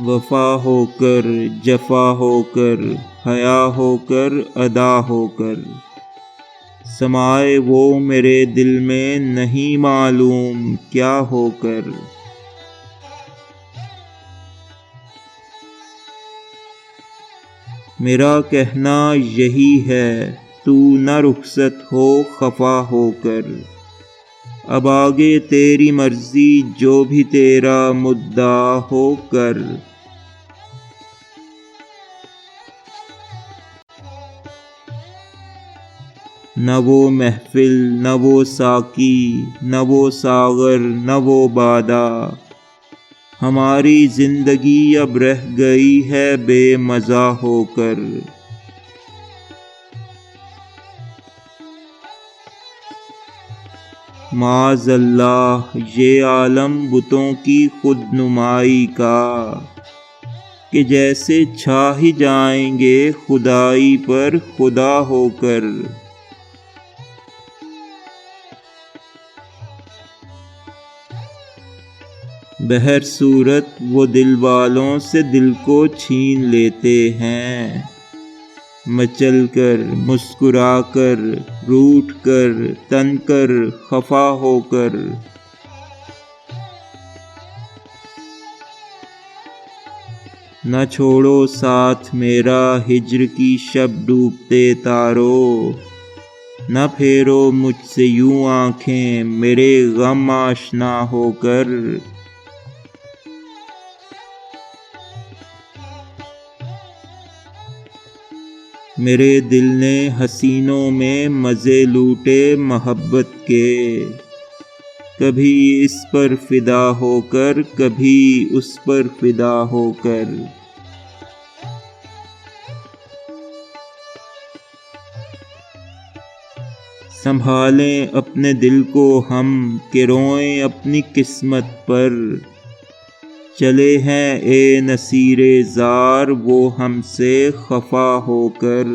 وفا ہو کر جفا ہو کر حیا ہو کر ادا ہو کر، سمائے وہ میرے دل میں نہیں معلوم کیا ہو کر۔ میرا کہنا یہی ہے تو نہ رخصت ہو خفا ہو کر، اب آگے تیری مرضی جو بھی تیرا مدعا ہو کر۔ نہ وہ محفل نہ وہ ساقی نہ وہ ساغر نہ وہ بادا، ہماری زندگی اب رہ گئی ہے بے مزہ ہو کر۔ معاذ اللہ یہ عالم بتوں کی خود نمائی کا، کہ جیسے چھا ہی جائیں گے خدائی پر خدا ہو کر۔ بہر صورت وہ دل والوں سے دل کو چھین لیتے ہیں، مچل کر مسکرا کر روٹھ کر تن کر خفا ہو کر۔ نہ چھوڑو ساتھ میرا ہجر کی شب ڈوبتے تارو، نہ پھیرو مجھ سے یوں آنکھیں میرے غم آشنا ہو کر۔ میرے دل نے حسینوں میں مزے لوٹے محبت کے، کبھی اس پر فدا ہو کر کبھی اس پر فدا ہو کر۔ سنبھالیں اپنے دل کو ہم کہ روئیں اپنی قسمت پر، چلے ہیں اے نصیر زار وہ ہم سے خفا ہو کر۔